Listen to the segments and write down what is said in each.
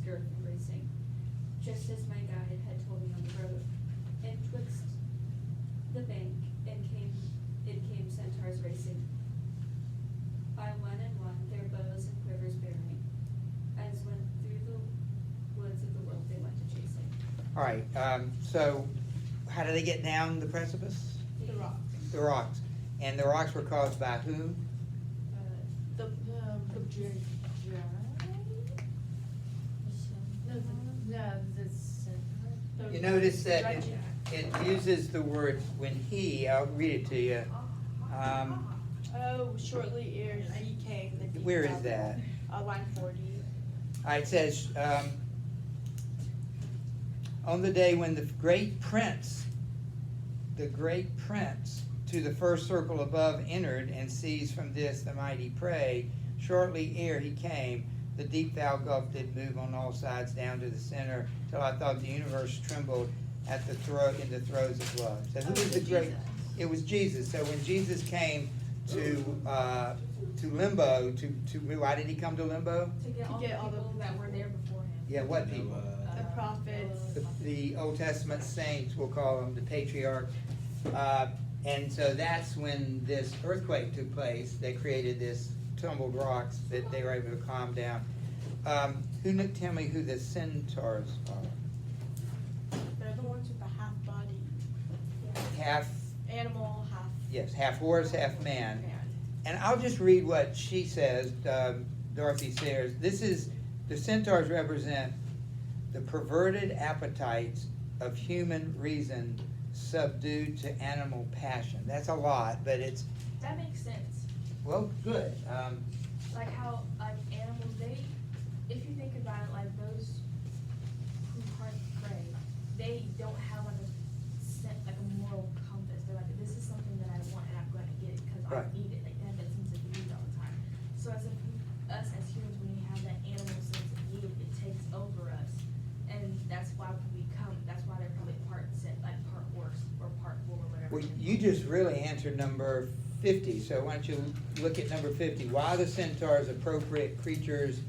girth embracing, just as my guide had told me on the road. And twixt the bank it came centaurs racing, by one and one their bows and quivers bearing, as when through the woods of the world they went to chasing. All right, so how do they get down the precipice? The rocks. The rocks. And the rocks were caused by who? The You notice that it uses the word when he, I'll read it to you. Shortly ere he came. Where is that? Line 40. It says, on the day when the great prince to the first circle above entered and seized from this the mighty prey, shortly ere he came, the deep foul gulf did move on all sides down to the center, till I thought the universe trembled at the in the throes of blood. So who was the great? It was Jesus. So when Jesus came to limbo, why did he come to limbo? To get all the people that were there before him. Yeah, what people? The prophets. The Old Testament saints, we'll call them, the patriarch. And so that's when this earthquake took place. They created this tumbled rocks that they were able to calm down. Tell me who the centaurs are? They're the ones with the half body. Half Animal, half. Yes, half horse, half man. Man. And I'll just read what she says, Dorothy Sayers. The centaurs represent the perverted appetites of human reason subdued to animal passion. That's a lot, but it's, That makes sense. well, good. Like how, like animals, if you think about it, like those who hunt prey, they don't have like a moral compass. They're like, this is something that I want and I'm going to get it because Right. I need it. Like they have that sense of need all the time. So us as humans, when we have that animal sense of need, it takes over us, and that's why they're probably part horse or part bull or whatever. Well, you just really answered number 50, so why don't you look at number 50. Why are the centaurs appropriate creatures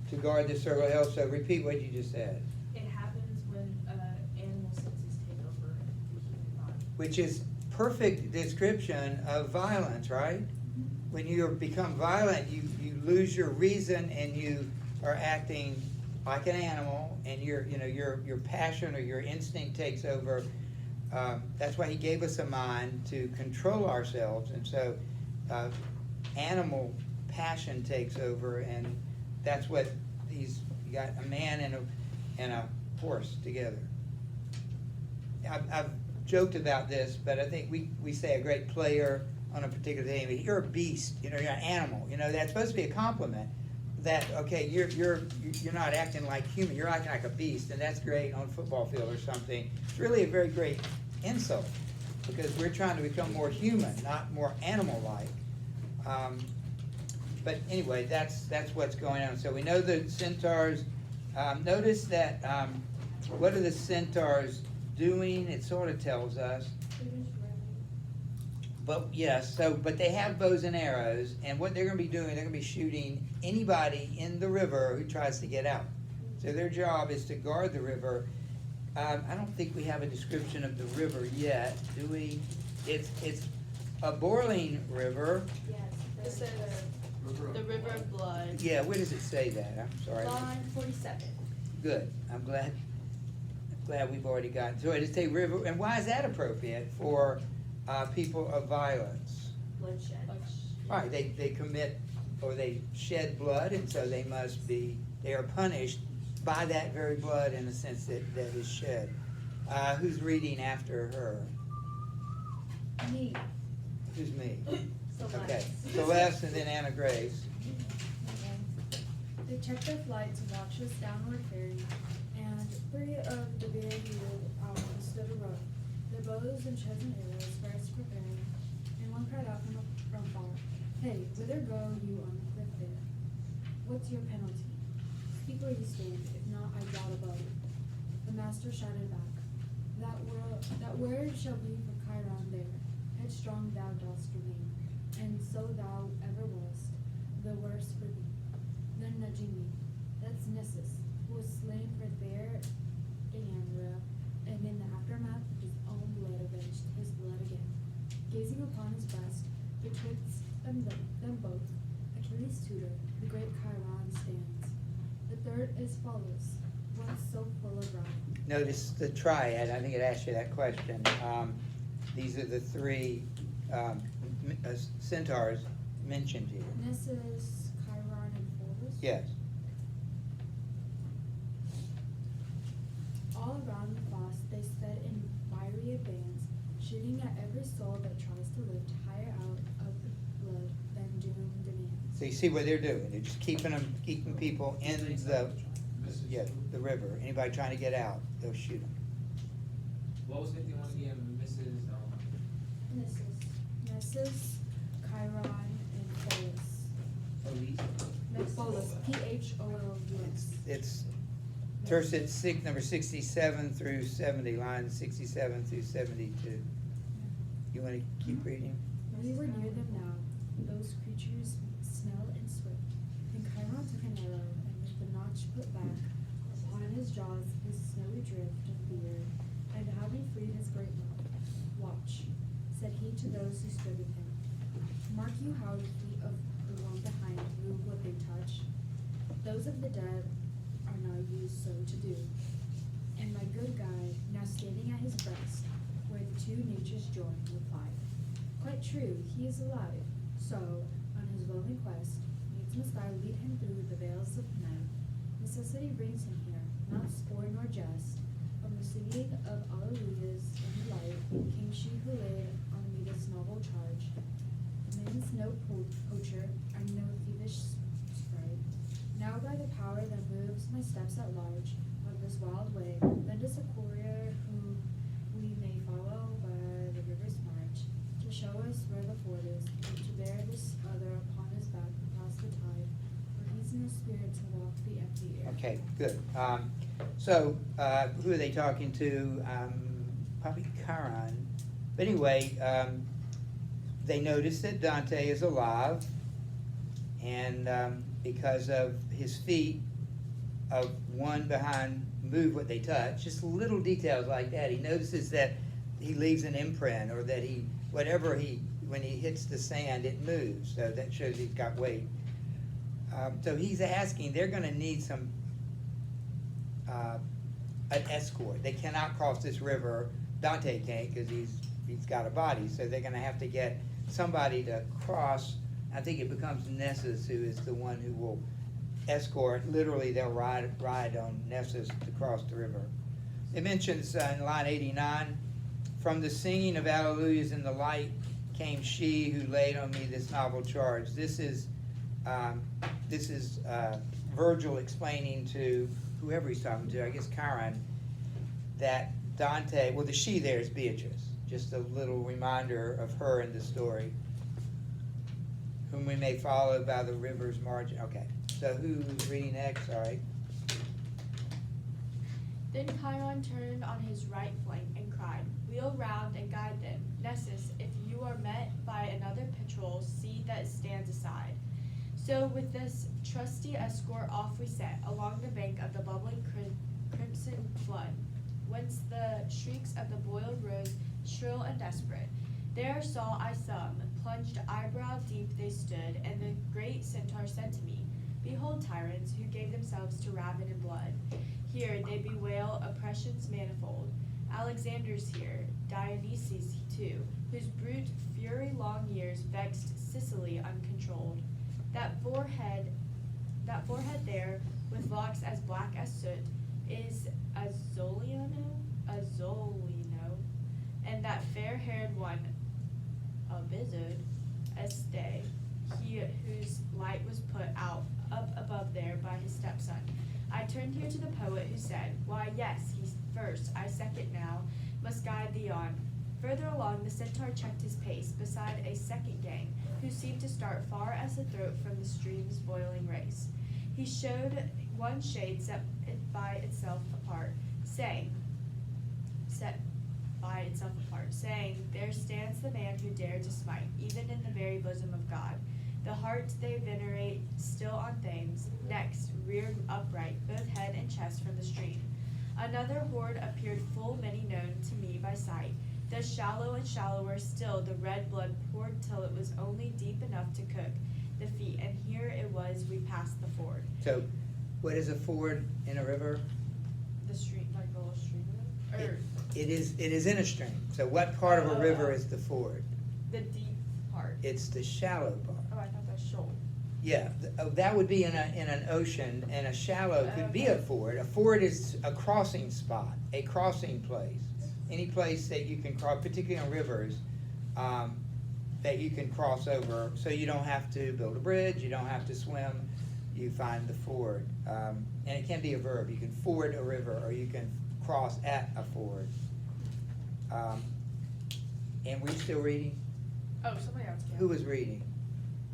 to guard the circle of health? So repeat what you just said. It happens when animal senses take over the human body. Which is perfect description of violence, right? When you become violent, you lose your reason and you are acting like an animal, and your passion or your instinct takes over. That's why he gave us a mind to control ourselves, and so animal passion takes over, and that's what you got a man and a horse together. I've joked about this, but I think we say a great player on a particular thing. You're a beast, you're an animal. That's supposed to be a compliment. That okay, you're not acting like human. You're acting like a beast, and that's great on a football field or something. It's really a very great insult because we're trying to become more human, not more animal-like. But anyway, that's what's going on. So we know the centaurs. Notice that what are the centaurs doing? It sort of tells us. But yes, but they have bows and arrows, and what they're going to be doing, they're going to be shooting anybody in the river who tries to get out. So their job is to guard the river. I don't think we have a description of the river yet, do we? It's a boiling river. Yes. It says the river of blood. Yeah, where does it say that? I'm sorry. Line 47. Good. I'm glad we've already gotten to it. It's a river, and why is that appropriate for people of violence? Bloodshed. Right, they commit or they shed blood, and so they are punished by that very blood in the sense that is shed. Who's reading after her? Me. Who's me? Celeste. Okay, Celeste and then Anna Grace. They checked their flight to watch us downward ferry, and 3 of the big stood a row, their bows and chosen arrows first preparing, and one cried out from far, "Hey, whither go you on the cliff there? What's your penalty? Speak where you stand, if not I doubt above." The master shouted back, That word shall be for Chiron there, headstrong thou dost remain, and so thou ever wast, the worse for thee." Then nudging me, "That's Nissus, who was slain for their Deandra, and in the aftermath of his own blood avenged his blood again. Gazing upon his breast, betwixt them both, Achilles' tutor, the great Chiron, stands. The third is follows, once so full of wrath. Notice the triad, I think it asked you that question. These are the three centaurs mentioned here. Nessus, Chiron, and Pholus. Yes. All around the fosse they sped in fiery advance, shooting at every soul that tries to lift higher out of the blood than doom demands. So you see what they're doing. They're just keeping people in the river. Anybody trying to get out, they'll shoot them. What was 51 again, Mrs. Nessus, Chiron, and Pholus. Elise? Pholus, Pholus. It's Tercet six, number 67 through 70, lines 67 through 72. You want to keep reading? We were near them now, those creatures snell and swift. Then Chiron took an arrow, and with the notch put back upon his jaws his snowy drift of fear, and having freed his great mouth, watch, said he to those who stood with him. Mark you how the feet of the one behind move what they touch. Those of the dead are now used so to do. And my good guide, now standing at his breast, where the two natures join, replied, quite true, he is alive. So, on his lonely quest, needs must I lead him through the veils of night. Necessity brings him here, not sport nor jest. From the singing of alleluias in the light came she who laid on me this novel charge. Man's no poacher, I'm no thievish sprite. Now by the power that moves my steps at large on this wild way, lend us a courier whom we may follow by the river's march, to show us where the ford is, and to bear this other upon his back across the tide, for he's no spirit to walk the empty air. Okay, good. Who are they talking to? Probably Chiron. But anyway, they notice that Dante is alive, and because of his feet of one behind move what they touch, just little details like that. He notices that he leaves an imprint, or that when he hits the sand, it moves. So that shows he's got weight. So he's asking, they're going to need an escort. They cannot cross this river. Dante can't because he's got a body. So they're going to have to get somebody to cross. I think it becomes Nessus who is the one who will escort. Literally, they'll ride on Nessus to cross the river. It mentions in line 89, from the singing of alleluias in the light came she who laid on me this novel charge. This is Virgil explaining to whoever he's talking to, I guess Chiron, that Dante, well, the she there is Beatrice. Just a little reminder of her in the story. Whom we may follow by the river's margin. Okay, so who's reading next? All right. Then Chiron turned on his right flank and cried, wheel round and guide them. Nessus, if you are met by another patrol, see that it stands aside. So with this trusty escort off we set, along the bank of the bubbling crimson flood, whence the shrieks of the boiled rose, shrill and desperate. There saw I some, plunged eyebrow deep they stood, and the great centaur said to me, behold tyrants, who gave themselves to ravin and blood. Here they bewail oppressions manifold. Alexander's here, Dionysus too, whose brute fury long years vexed Sicily uncontrolled. That forehead there, with locks as black as soot, is Azzolino, and that fair-haired one, Abizud, Este, he whose light was put out up above there by his stepson. I turned here to the poet who said, why yes, he first, I second now, must guide thee on. Further along the centaur checked his pace beside a second gang, who seemed to start far as the throat from the stream's boiling race. He showed one shade set by itself apart, saying, there stands the man who dared to smite, even in the very bosom of God. The heart they venerate still on Thames, next reared upright, both head and chest from the stream. Another horde appeared full many known to me by sight. Thus shallow and shallower still the red blood poured till it was only deep enough to cook the feet, and here it was we passed the ford. So, what is a ford in a river? The stream, like the little stream, or It is in a stream. So what part of a river is the ford? the deep part. It's the shallow part. Oh, I thought that's shoal. Yeah, that would be in an ocean, and a shallow could be a ford. A ford is a crossing spot, a crossing place. Any place that you can cross, particularly on rivers, that you can cross over, so you don't have to build a bridge, you don't have to swim, you find the ford. And it can be a verb, you can ford a river, or you can cross at a ford. And we're still reading? Oh, somebody else can. Who was reading?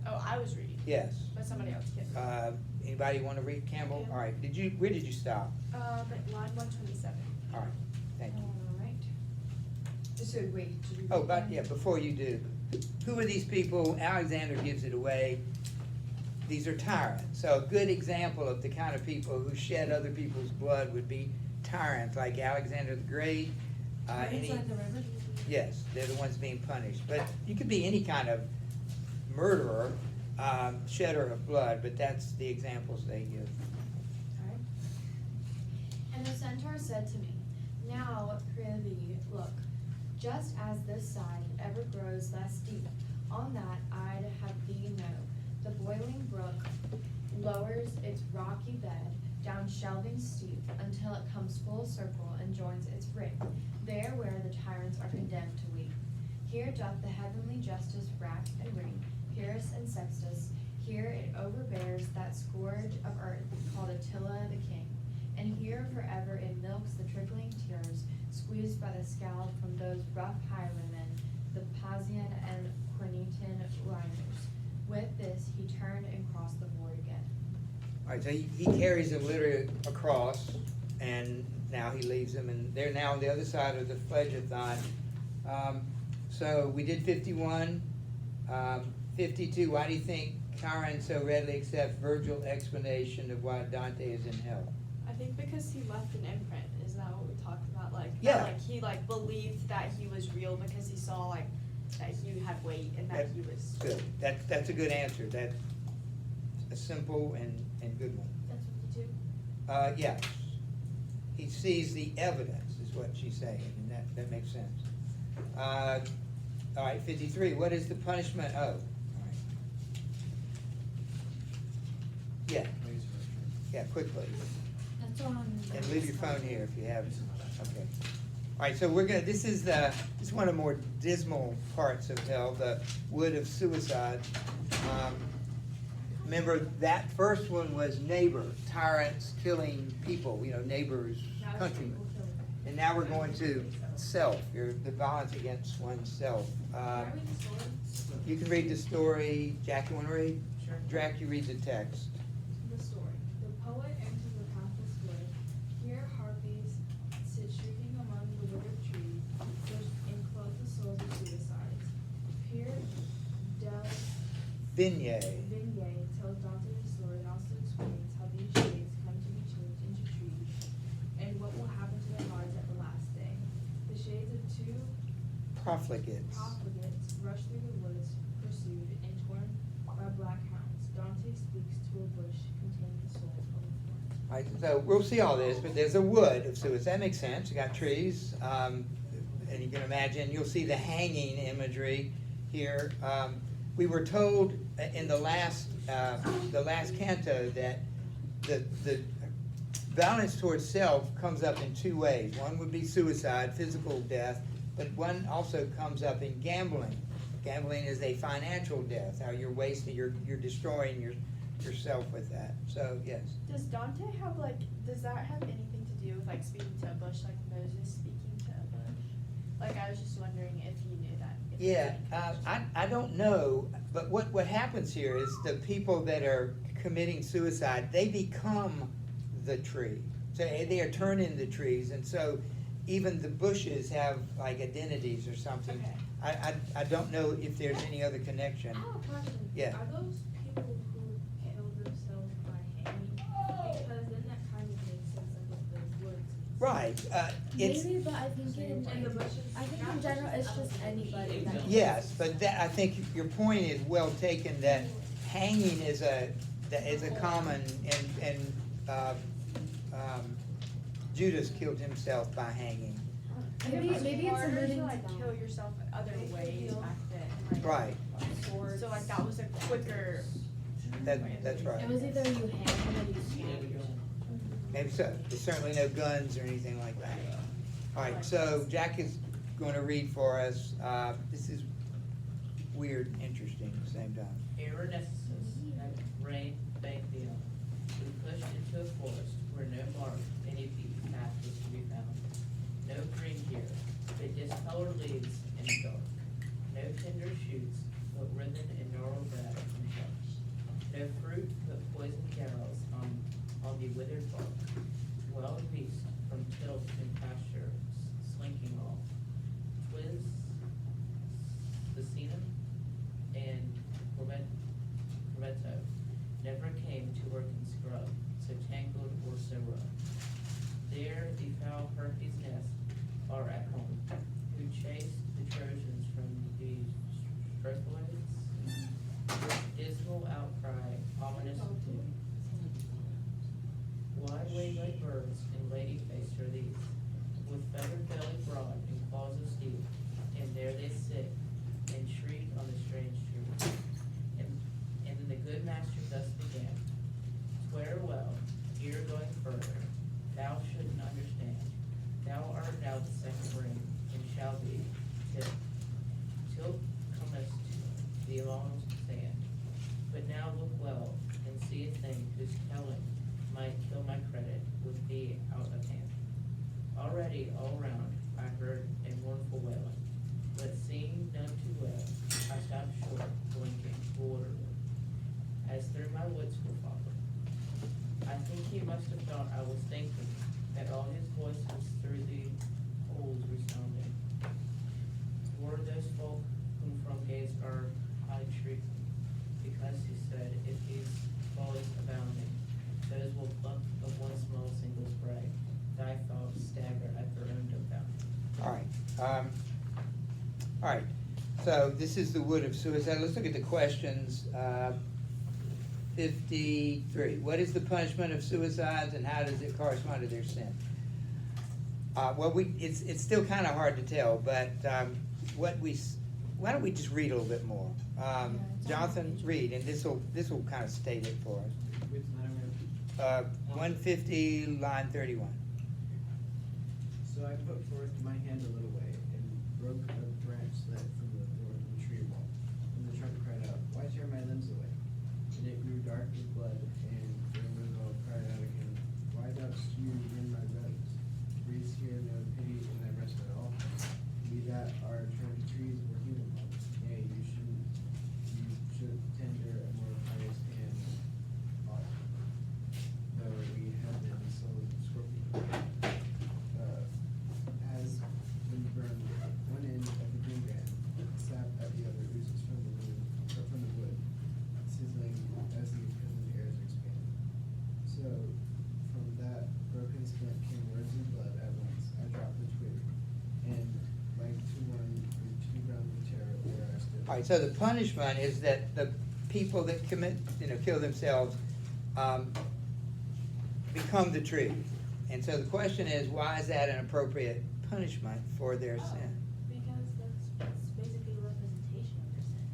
Oh, I was reading, Yes. but somebody else can. Anybody want to read, Campbell? All right, where did you stop? At line 127. All right, thank you. Alright. So wait, did you? Oh, read but, that? yeah, before you do, who are these people? Alexander gives it away. These are tyrants. So a good example of the kind of people who shed other people's blood would be tyrants, like Alexander the Great. Inside the river? Yes, they're the ones being punished. But you could be any kind of murderer, shedder of blood, but that's the examples they give. And the centaur said to me, Now, prithee, look, just as this side ever grows less deep, on that I'd have thee know, the boiling brook lowers its rocky bed down shelving steep until it comes full circle and joins its brink, there where the tyrants are condemned to weep. Here doth the heavenly justice rack and ring, Pyrrhus and Sextus, here it overbears that scourge of earth called Attila the king. And here forever it milks the trickling tears, squeezed by the scald from those rough highwaymen, the Pasian and Cornitan liners. With this he turned and crossed the ford again. All right, so he carries them literally across, and now he leaves them, and they're now on the other side of the Phlegethon. So we did 51, 52. Why do you think Chiron so readily accepts Virgil's explanation of why Dante is in hell? I think because he left an imprint, is that what we talked about? Like, Yeah. that, like he like believed that he was real because he saw like that he had weight and that he was. Good. That's a good answer. That's a simple and good one. That's 52. Yeah. He sees the evidence, is what she's saying, and that makes sense. All right, 53. What is the punishment of? All right. Yeah. Yeah, quickly. That's on. And leave your phone here if you have. Okay. All right, so this is one of the more dismal parts of hell, the wood of suicide. Remember, that first one was neighbor, tyrants killing people, neighbors, countrymen. And now we're going to self, the violence against oneself. You can read the story. Jack, you want to read? Sure. Jack, you read the text. The story. The poet enters the pathless wood. Here harpies sit shrieking among the withered trees, which enclose the souls of suicides. Here does Vignay. Vignay tells Dante the story and also explains how these shades come to be changed into trees and what will happen to their hearts at the last day. The shades of two Profligates. profligates rush through the woods, pursued and torn by black hounds. Dante speaks to a bush containing the soul of a thorn. All right, so we'll see all this, but there's a wood of suicide. That makes sense. You got trees, and you can imagine, you'll see the hanging imagery here. We were told in the last canto that the violence towards self comes up in two ways. One would be suicide, physical death, but one also comes up in gambling. Gambling is a financial death, how you're wasting, you're destroying yourself with that. So, yes. Does Dante have does that have anything to do with speaking to a bush, like Moses speaking to a bush? I was just wondering if you knew that. Yeah, I don't know, but what happens here is the people that are committing suicide, they become the tree. So they are turned into trees, and so even the bushes have identities or something. Okay. I don't know if there's any other connection. I have a question. Yeah. Are those people who kill themselves by hanging Right, it's, Maybe, but I think And the bushes. I think in general, it's just anybody that. yes, but that, I think your point is well taken, that hanging is a common, and, Judas killed himself by hanging. Maybe it's harder alluding to like that. kill yourself in other ways back then. Like, Right, So like that was a quicker. that's right. It was either you hang or you shoot. Maybe so, there's certainly no guns or anything like that. All right, so Jack is gonna read for us, this is weird and interesting at the same time. Irenaeus had reigned Bantheon, who pushed into a forest where no mark of any path was to be found. No green here, but discolored leaves and dark. No tender shoots, but writhen and gnarled grass and shrubs. No fruit, but poisoned arrows on the withered bark. Wild beasts from tilth and pasture slinking off. Twiz, Vacinum, and Corvetto never came to work in scrub, so tangled or so rough. There the foul Herpes' nest are at home, who chased the Trojans from the Strophiloids. With dismal outcry, ominous too. Wide-winged like birds and lady-faced are these, with feathered belly broad and claws of steel, and there they sit and shriek on the strange tree. And then the good master thus began, "Swear well, ere going further, thou shouldn't understand. Thou art now the second ring, and shall be, till comest the long sand. But now look well, and see a thing whose telling might kill my credit with thee out of hand. Already all round I heard a mournful wailing, but seeing none to wail, I stopped short, blinking, bewildered, as through my wits were followed. I think he must have thought I was thinking, that all his voice was through the holes resounding. Were those folk whom from gaze are high shrieking, because he said, if these follies abounding, those will pluck of one small single spray, thy thoughts stagger at their own dumbfounding. All right, so this is the wood of suicide. Let's look at the questions. 53, what is the punishment of suicides and how does it correspond to their sin? Well, it's still kind of hard to tell, but why don't we just read a little bit more? Jonathan, read, and this will kind of state it for us. Which line are we on? 150, line 31. So I put forth my hand a little way, and broke a branch that from the thorn of the tree wall. And the trunk cried out, Why tear my limbs away? And it grew dark with blood, and Zerubbabel cried out again, Why dost you rend my robes? Breathe here no pity in thy breast at all. We that are turned to trees were human ones. Yea, you should tender a more pious hand ought, though we have been so scorpion. Has been burned up one end of the green band, sap at the other oozes from the wood, sizzling as the imprisoned airs expand. So from that broken splint came words and blood at once. I dropped the twig, and like to one to the ground with terror where I stood. All right, so the punishment is that the people that kill themselves, become the tree. And so the question is, why is that an appropriate punishment for their sin? Because that's basically a representation of their sin.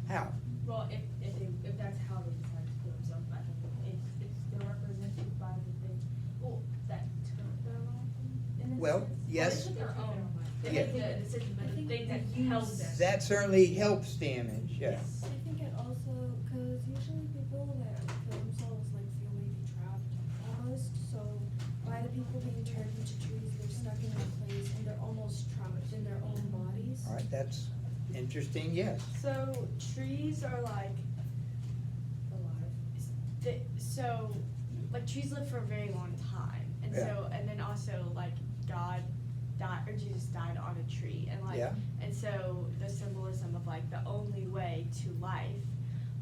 How? Well, if that's how they decide to kill themselves, I think it's still represented by the thing, well, that took their life in a Well, sense. yes. They took their own life. They Yeah. made the decision, but the thing that held them. That certainly helps the image, yeah. I think it also, cause usually people that kill themselves like feel maybe trapped almost, so by the people being turned into trees, they're stuck in a place and they're almost trapped in their own bodies. All right, that's interesting, yes. So trees are like so like trees live for a very long time, and Yeah. so and then also like God died or Jesus died on a tree, and like Yeah. and so the symbolism of like the only way to life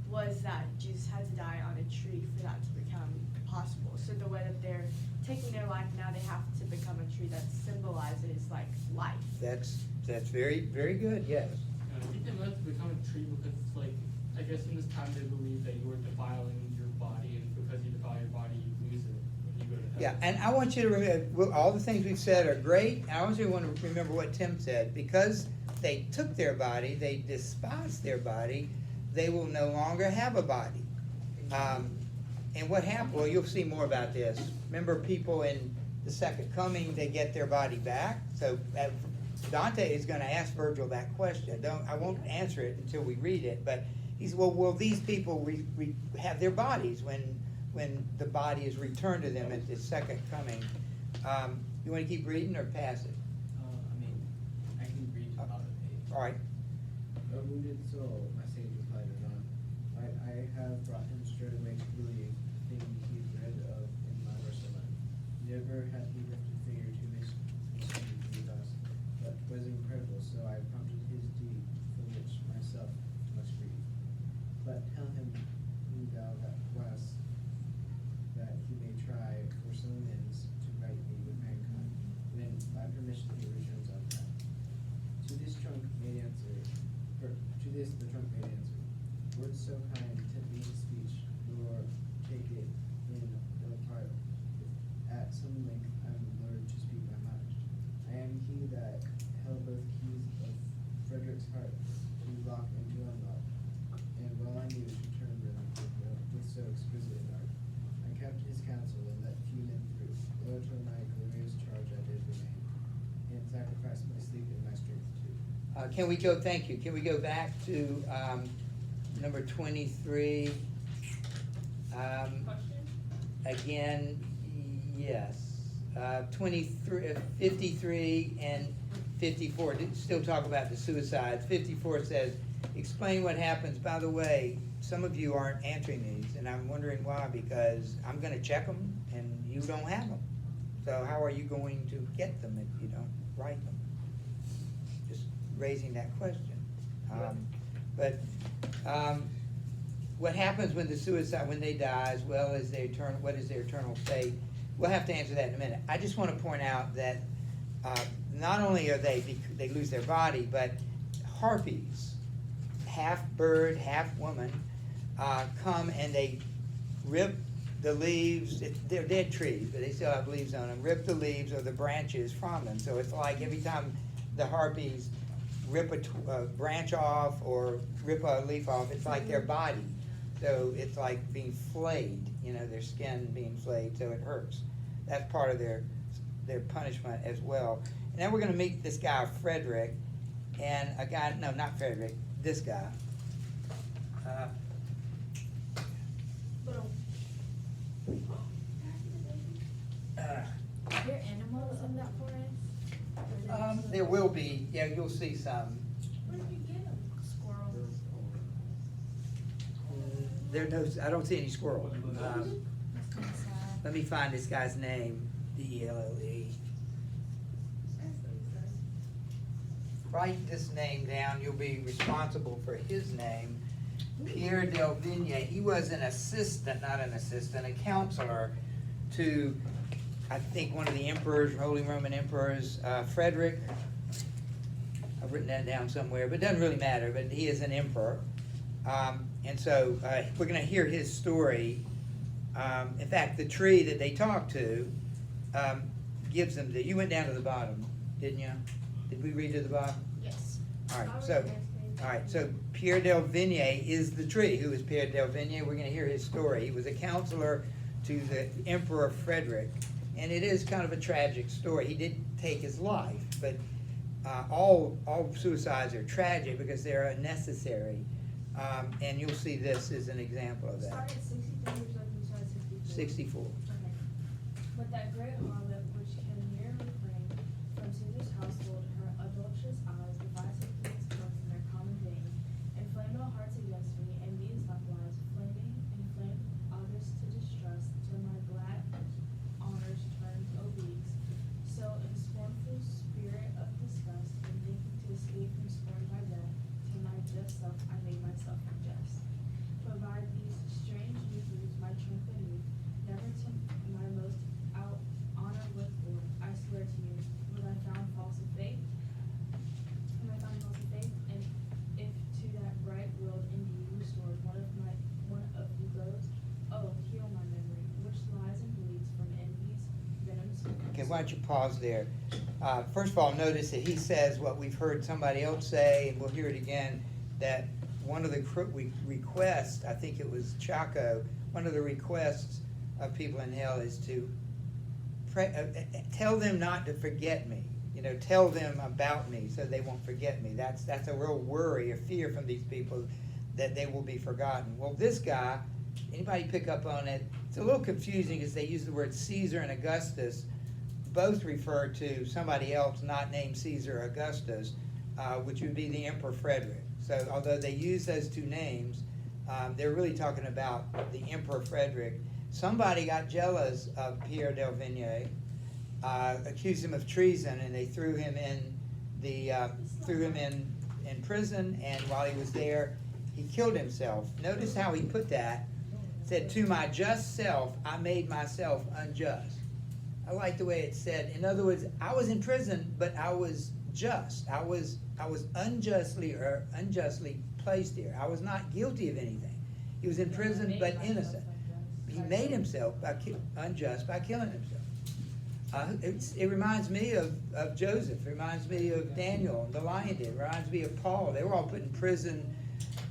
was that Jesus had to die on a tree for that to become possible. So or the way that they're taking their life, now they have to become a tree that symbolizes like life. That's very, very good, yes. I think they meant to become a tree because it's like, I guess in this time they believe that you were defiling your body, and because you defile your body, you lose it when you go to heaven. Yeah, and I want you to remember, all the things we've said are great. I also want to remember what Tim said. Because they took their body, they despised their body, they will no longer have a body. And what happened, well, you'll see more about this. Remember, people in the second coming, they get their body back. So Dante is going to ask Virgil that question. I won't answer it until we read it, but he's, well, will these people have their bodies when the body is returned to them at the second coming? You want to keep reading or pass it? I can read about it. All right. A wounded soul, my Savior replied anon. I have brought him straight away to believe the thing he read of in my verse 11. Never had he lifted finger to mislead us, but was incredible, so I prompted his deed, for which myself must grieve. But tell him who thou wast, that he may try for some means to right me with mankind, when by permission he returns on that. To this the trunk made answer, words so kind tempt me to speech, nor take it in ill part. At some length I'm lured to speak my mind. I am he that held both keys of Frederick's heart, to lock and to unlock, and well I knew to turn them with so exquisite an art. I kept his counsel and let few men through, though to my glorious charge I did remain, and sacrificed my sleep and my strength too. Thank you. Can we go back to number 23? Again, yes. 23, 53 and 54, still talk about the suicides. 54 says, explain what happens. By the way, some of you aren't answering these, and I'm wondering why, because I'm going to check them, and you don't have them. So how are you going to get them if you don't write them? Just raising that question. What happens when when they die, as well as what is their eternal fate? We'll have to answer that in a minute. I just want to point out that not only are they lose their body, but harpies, half bird, half woman, come and they rip the leaves. They're dead trees, but they still have leaves on them. Rip the leaves or the branches from them. So it's like every time the harpies rip a branch off or rip a leaf off, it's like their body. So it's like being flayed, their skin being flayed, so it hurts. That's part of their punishment as well. And then we're going to meet this guy, Frederick, and a guy, no, not Frederick, this guy. Are there animals in that forest? There will be, yeah, you'll see some. Where did you get them? Squirrels. I don't see any squirrels. That's kind of sad. Let me find this guy's name, D-E-L-L-E. Write this name down, you'll be responsible for his name. Pierre del Vigne. He was an assistant, not an assistant, a counselor to, I think, one of the emperors, Holy Roman emperors, Frederick. I've written that down somewhere, but it doesn't really matter, but he is an emperor. And so we're going to hear his story. In fact, the tree that they talked to gives them you went down to the bottom, didn't you? Did we read to the bottom? Yes. All right, so Pierre del Vigne is the tree. Who is Pierre del Vigne? We're going to hear his story. He was a counselor to the Emperor Frederick, and it is kind of a tragic story. He did take his life, but all suicides are tragic because they're unnecessary. And you'll see this as an example of that. Start at 63 or something, start at 64. 64. Okay. But that great harlot which can hear refrain from Caesar's household, her adulterous eyes devise her things from their common vein, inflame all hearts against me, and these likewise, inflame others to distrust, till my glad honors turned obliques. So in scornful spirit of disgust, and thinking to escape from scorn by death, to my just self I made myself unjust. But by these strange new views my trunk beneath, never to my Okay, why don't you pause there? First of all, notice that he says what we've heard somebody else say, and we'll hear it again, that one of the requests, I think it was Chaco, one of the requests of people in hell is to tell them not to forget me. You know, tell them about me so they won't forget me. That's a real worry, a fear from these people that they will be forgotten. Well, this guy, anybody pick up on it? It's a little confusing because they use the word Caesar and Augustus. Both refer to somebody else not named Caesar or Augustus, which would be the Emperor Frederick. So although they use those two names, they're really talking about the Emperor Frederick. Somebody got jealous of Pierre del Vigne, accused him of treason, and they threw him in prison. And while he was there, he killed himself. Notice how he put that. Said, "To my just self, I made myself unjust." I like the way it said. In other words, I was in prison, but I was just. I was unjustly placed here. I was not guilty of anything. He was in prison, but innocent. He made himself unjust by killing himself. It reminds me of Joseph. It reminds me of Daniel, the lion did. It reminds me of Paul. They were all put in prison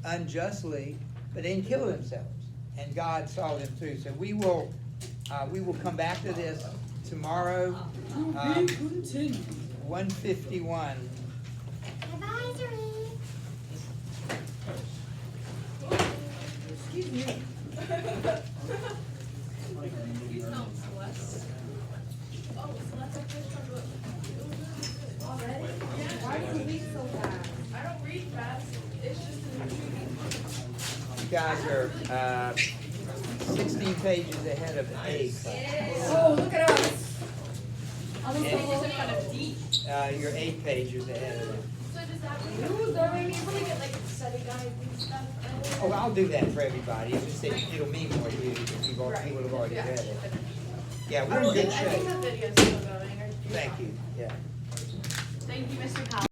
unjustly, but they didn't kill themselves. And God saw them through. So we will come back to this tomorrow. 151. Excuse me. You smell Celeste. Oh, Celeste, I finished my book. Already? Yeah. Why do you read so fast? I don't read fast. It's just an intriguing. You guys are 16 pages ahead of 8. Oh, look at us. All these pages are kind of deep. You're 8 pages ahead of them. So does that mean Ooh, that girl. we get like study guides and stuff? Oh, I'll do that for everybody. It's just that it'll mean more to you because people have already read it. Yeah, we're in good I think shape. the video's still going. Thank you. Yeah. Thank you, Mr. Powell.